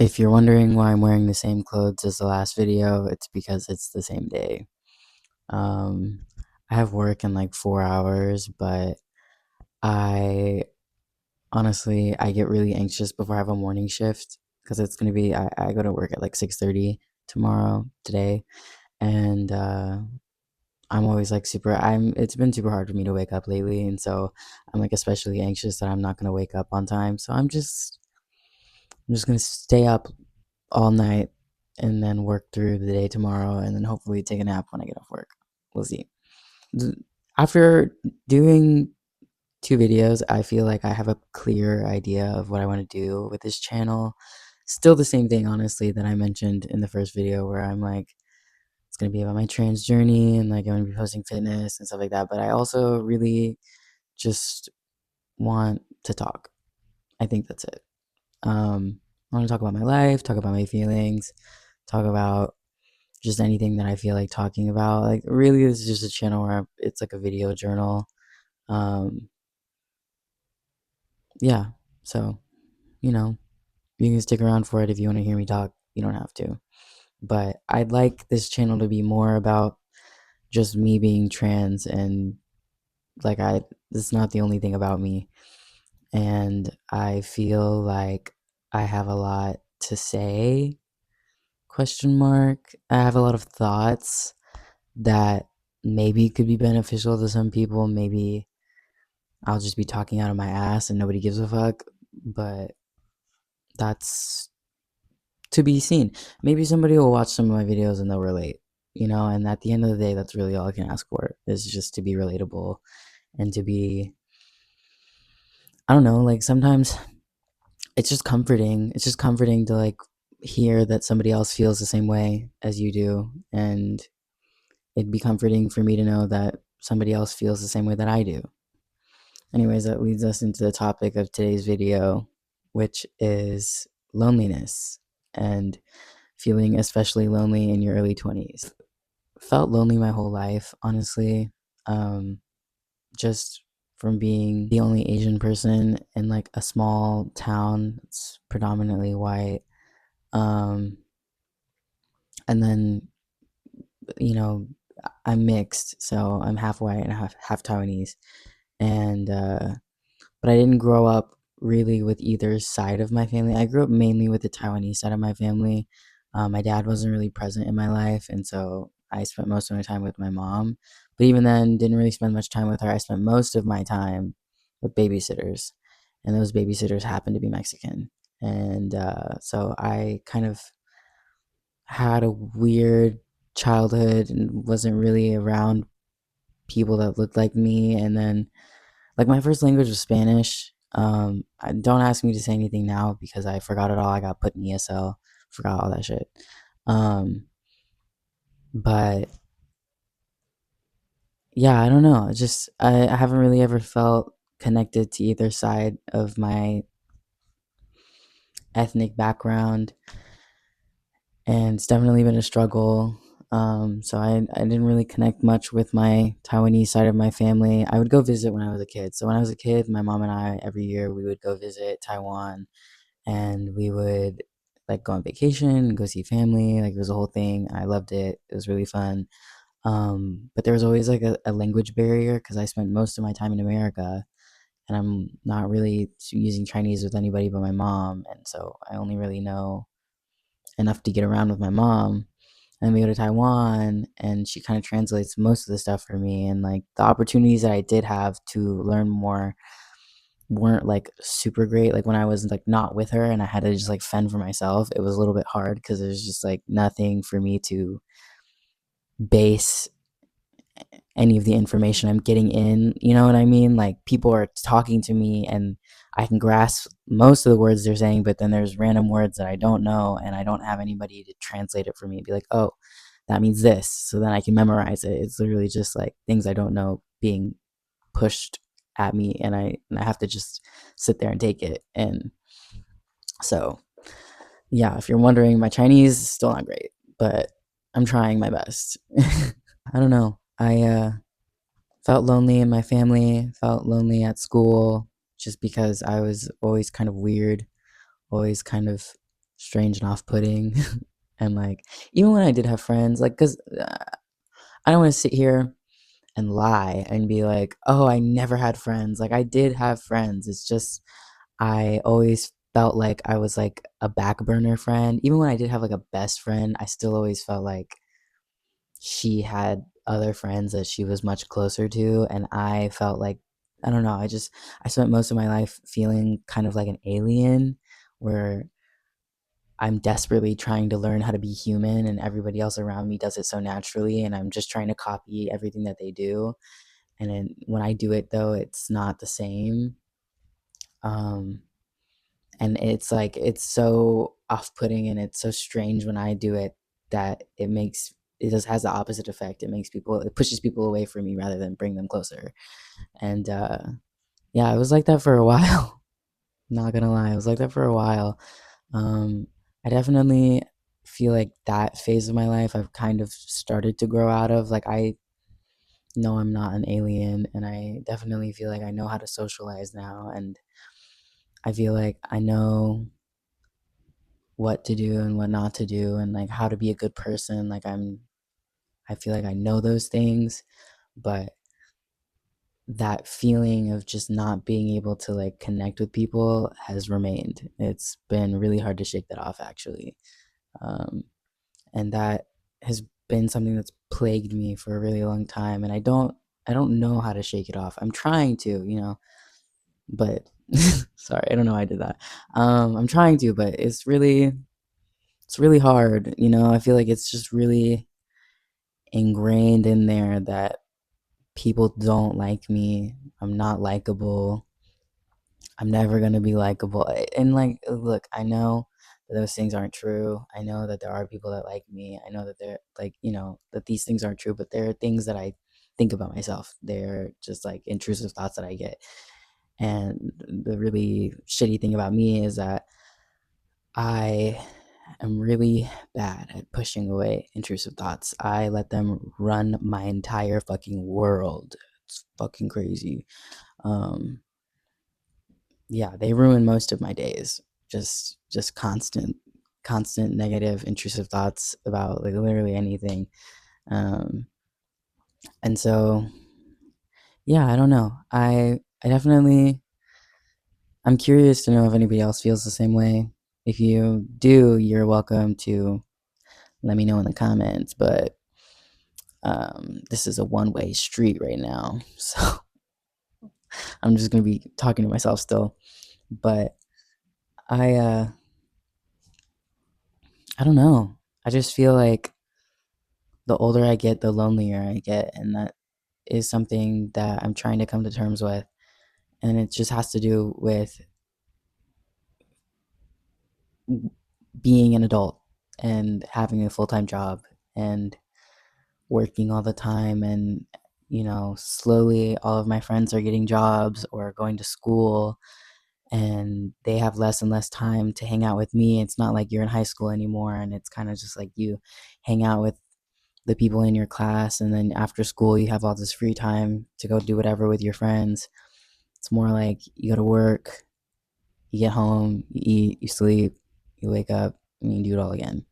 If you're wondering why I'm wearing the same clothes as the last video, it's because it's the same day. Um, I have work in like 4 hours, but I honestly I get really anxious before I have a morning shift because it's gonna be I go to work at like 6:30 today, and I'm always like super I'm it's been super hard for me to wake up lately, and so I'm like especially anxious that I'm not gonna wake up on time. So I'm just gonna stay up all night and then work through the day tomorrow and then hopefully take a nap when I get off work. We'll see. After doing 2 videos, I feel like I have a clear idea of what I want to do with this channel. Still the same thing, honestly, that I mentioned in the first video where I'm like, it's going to be about my trans journey and like I'm going to be posting fitness and stuff like that. But I also really just want to talk. I think that's it. I want to talk about my life, talk about my feelings, talk about just anything that I feel like talking about. Like, really, this is just a channel where it's like a video journal. Um, yeah. So, you know, you can stick around for it if you want to hear me talk. You don't have to. But I'd like this channel to be more about just me being trans and like it's not the only thing about me. And I feel like I have a lot to say, question mark. I have a lot of thoughts that maybe could be beneficial to some people. Maybe I'll just be talking out of my ass and nobody gives a fuck. But that's to be seen. Maybe somebody will watch some of my videos and they'll relate, and at the end of the day, that's really all I can ask for is just to be relatable and to be, I don't know, like sometimes it's just comforting. It's just comforting to like hear that somebody else feels the same way as you do. And it'd be comforting for me to know that somebody else feels the same way that I do. Anyways, that leads us into the topic of today's video, which is loneliness and feeling especially lonely in your early 20s. Felt lonely my whole life, honestly. Um, just from being the only Asian person in like a small town that's predominantly white. Um, and then, you know, I'm mixed, so I'm half white and half Taiwanese. And but I didn't grow up really with either side of my family. I grew up mainly with the Taiwanese side of my family. My dad wasn't really present in my life, and so I spent most of my time with my mom. But even then, didn't really spend much time with her. I spent most of my time with babysitters, and those babysitters happened to be Mexican. And so I kind of had a weird childhood and wasn't really around people that looked like me. And then like my first language was Spanish. Don't ask me to say anything now because I forgot it all. I got put in ESL, forgot all that shit. Um, but yeah, I don't know. I haven't really ever felt connected to either side of my ethnic background, and it's definitely been a struggle. So I didn't really connect much with my Taiwanese side of my family. I would go visit when I was a kid. So when I was a kid, my mom and I every year we would go visit Taiwan and we would like go on vacation, go see family. Like it was a whole thing. I loved it. It was really fun. But there was always like a language barrier because I spent most of my time in America and I'm not really using Chinese with anybody but my mom. And so I only really know enough to get around with my mom. And then we go to Taiwan and she kind of translates most of the stuff for me. And like the opportunities that I did have to learn more weren't like super great. Like when I was like not with her and I had to just like fend for myself, it was a little bit hard because there's just like nothing for me to base any of the information I'm getting in. You know what I mean? Like people are talking to me and I can grasp most of the words they're saying, but then there's random words that I don't know and I don't have anybody to translate it for me and be like, oh, that means this. So then I can memorize it. It's literally just like things I don't know being pushed at me and I have to just sit there and take it. And so yeah, if you're wondering, my Chinese is still not great, but I'm trying my best. I don't know. I felt lonely in my family, felt lonely at school just because I was always kind of weird, always kind of strange and off-putting. And like even when I did have friends, like because I don't want to sit here and lie and be like, oh, I never had friends. Like I did have friends. It's just I always felt like I was like a back burner friend. Even when I did have like a best friend, I still always felt like she had other friends that she was much closer to, and I felt like I don't know, I spent most of my life feeling kind of like an alien where I'm desperately trying to learn how to be human and everybody else around me does it so naturally and I'm just trying to copy everything that they do. And then when I do it though, it's not the same. Um and it's like it's so off-putting and it's so strange when I do it that it just has the opposite effect. It pushes people away from me rather than bring them closer. And yeah, it was like that for a while. Not gonna lie, it was like that for a while. Um, I definitely feel like that phase of my life I've kind of started to grow out of. Like I know I'm not an alien, and I definitely feel like I know how to socialize now, and I feel like I know what to do and what not to do and like how to be a good person. I feel like I know those things, but that feeling of just not being able to like connect with people has remained. It's been really hard to shake that off actually. Um, and that has been something that's plagued me for a really long time and I don't know how to shake it off. I'm trying to, but sorry, I don't know why I did that. I'm trying to, but it's really hard, I feel like it's just really ingrained in there that people don't like me. I'm not likable. I'm never going to be likable. And like look, I know that those things aren't true. I know that there are people that like me. I know that they're like, that these things aren't true, but there are things that I think about myself. They're just like intrusive thoughts that I get. And the really shitty thing about me is that I am really bad at pushing away intrusive thoughts. I let them run my entire fucking world. It's fucking crazy. Um, yeah, they ruin most of my days. Just constant negative, intrusive thoughts about like literally anything. Um, and so yeah, I don't know. I definitely I'm curious to know if anybody else feels the same way. If you do, you're welcome to let me know in the comments. But this is a one-way street right now, so I'm just gonna be talking to myself still. But I uh, I don't know. I just feel like the older I get, the lonelier I get, and that is something that I'm trying to come to terms with. And it just has to do with being an adult and having a full-time job and working all the time and slowly all of my friends are getting jobs or going to school and they have less and less time to hang out with me. It's not like you're in high school anymore and it's kind of just like you hang out with the people in your class and then after school you have all this free time to go do whatever with your friends. It's more like you go to work, you get home, you eat, you sleep, you wake up, and you do it all again.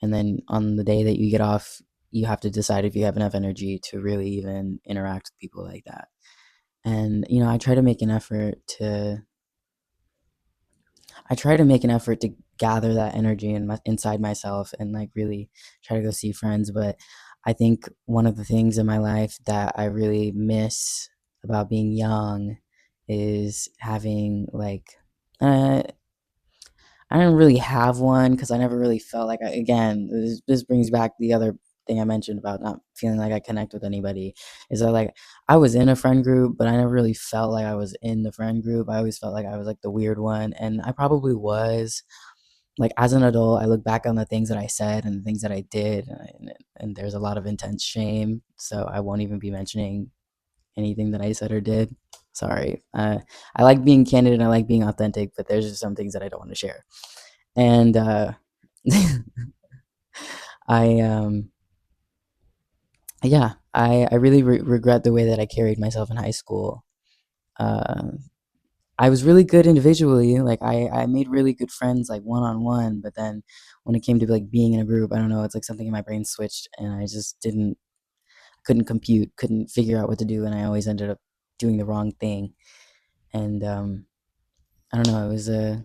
And then on the day that you get off, you have to decide if you have enough energy to really even interact with people like that. And I try to make an effort to gather that energy inside myself and like really try to go see friends. But I think one of the things in my life that I really miss about being young is having like uh, I don't really have one because I never really felt like again, this brings back the other thing I mentioned about not feeling like I connect with anybody. Is that like I was in a friend group, but I never really felt like I was in the friend group. I always felt like I was like the weird one, and I probably was. Like as an adult, I look back on the things that I said and the things that I did, and there's a lot of intense shame. So I won't even be mentioning anything that I said or did. Sorry. I like being candid and I like being authentic, but there's just some things that I don't want to share. And I yeah, I really regret the way that I carried myself in high school. Uh, I was really good individually. Like I made really good friends like one on one, but then when it came to like being in a group, I don't know, it's like something in my brain switched and I just didn't couldn't compute, couldn't figure out what to do, and I always ended up doing the wrong thing. And I don't know, it was a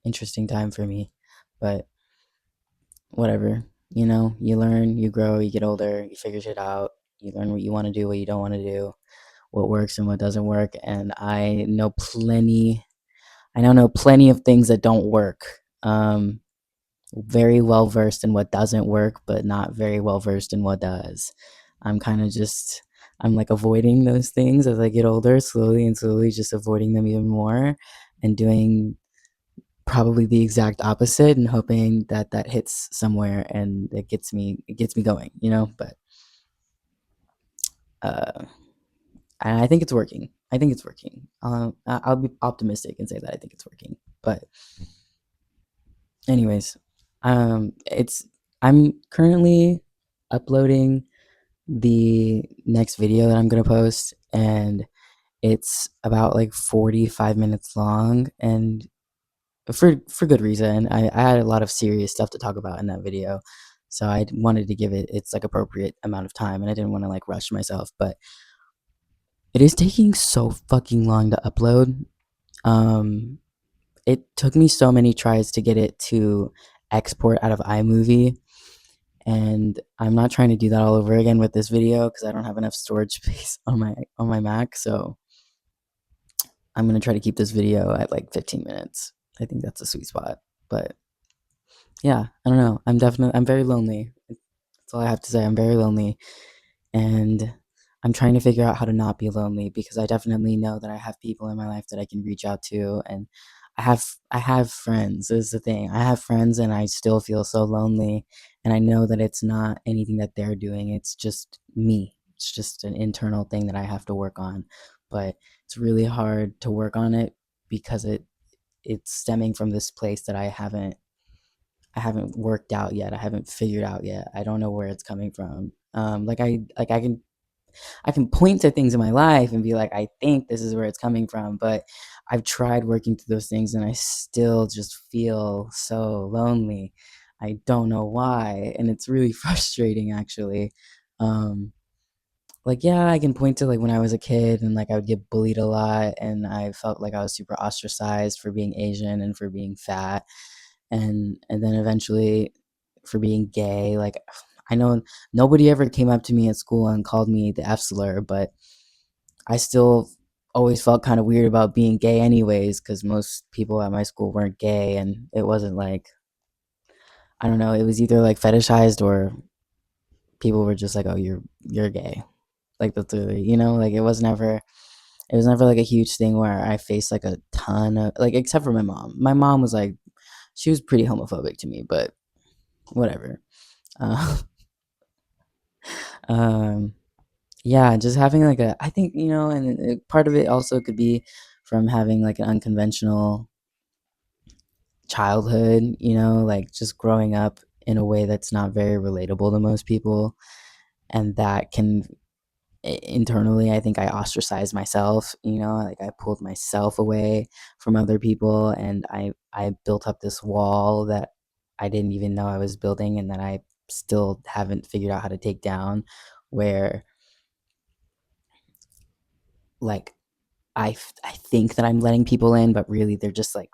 interesting time for me, but whatever. You know, you learn, you grow, you get older, you figure shit out. You learn what you want to do, what you don't want to do, what works and what doesn't work. And I now know plenty of things that don't work. Very well versed in what doesn't work, but not very well versed in what does. I'm kind of just, I'm like avoiding those things as I get older, slowly and slowly, just avoiding them even more and doing probably the exact opposite and hoping that that hits somewhere and it gets me going, you know. But uh, and I think it's working. I think it's working. I'll be optimistic and say that I think it's working. But anyways, it's I'm currently uploading the next video that I'm gonna post, and it's about like 45 minutes long, and for good reason. I had a lot of serious stuff to talk about in that video, so I wanted to give it its like appropriate amount of time, and I didn't want to like rush myself. But it is taking so fucking long to upload. Um, it took me so many tries to get it to export out of iMovie, and I'm not trying to do that all over again with this video because I don't have enough storage space on my Mac. So I'm gonna try to keep this video at like 15 minutes. I think that's a sweet spot. But yeah, I don't know. I'm very lonely. That's all I have to say. I'm very lonely, and I'm trying to figure out how to not be lonely because I definitely know that I have people in my life that I can reach out to, and I have friends. Is the thing. I have friends, and I still feel so lonely, and I know that it's not anything that they're doing. It's just me. It's just an internal thing that I have to work on, but it's really hard to work on it because it's stemming from this place that I haven't worked out yet. I haven't figured out yet. I don't know where it's coming from. I can point to things in my life and be like, I think this is where it's coming from, but I've tried working through those things and I still just feel so lonely. I don't know why, and it's really frustrating actually. Um, like yeah, I can point to like when I was a kid and like I would get bullied a lot and I felt like I was super ostracized for being Asian and for being fat and then eventually for being gay. Like I know nobody ever came up to me at school and called me the F slur, but I still always felt kind of weird about being gay anyways because most people at my school weren't gay and it wasn't like I don't know, it was either like fetishized or people were just like, oh, you're gay. Like that's literally, like it was never like a huge thing where I faced like a ton of like except for my mom. My mom was like she was pretty homophobic to me, but whatever. Uh, um, yeah, just having like I think and part of it also could be from having like an unconventional childhood. Like just growing up in a way that's not very relatable to most people, and that can internally I think I ostracized myself. Like I pulled myself away from other people, and I built up this wall that I didn't even know I was building and that I still haven't figured out how to take down, where like I think that I'm letting people in, but really they're just like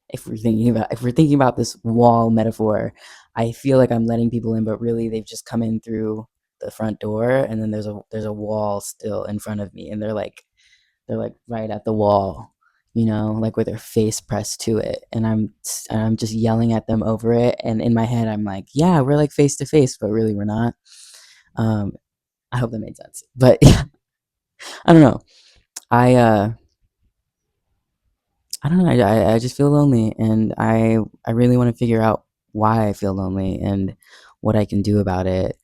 if we're thinking about this wall metaphor, I feel like I'm letting people in, but really they've just come in through the front door, and then there's a wall still in front of me, and they're like right at the wall, like with their face pressed to it, and I'm just yelling at them over it, and in my head I'm like, yeah, we're like face to face, but really we're not. Um, I hope that made sense, but yeah, I don't know. I uh I don't know. I just feel lonely, and I really want to figure out why I feel lonely and what I can do about it.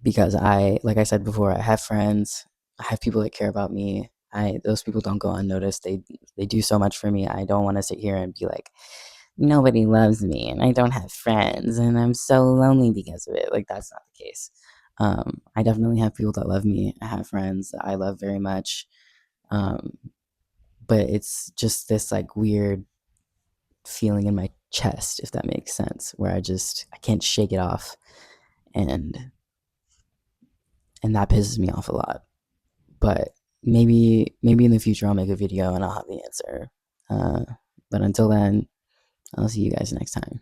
Because like I said before, I have friends, I have people that care about me. Those people don't go unnoticed. They do so much for me. I don't want to sit here and be like, nobody loves me, and I don't have friends, and I'm so lonely because of it. Like that's not the case. I definitely have people that love me. I have friends that I love very much. Um, but it's just this like weird feeling in my chest, if that makes sense, where I can't shake it off, and that pisses me off a lot. But maybe in the future I'll make a video and I'll have the answer. Uh, but until then, I'll see you guys next time.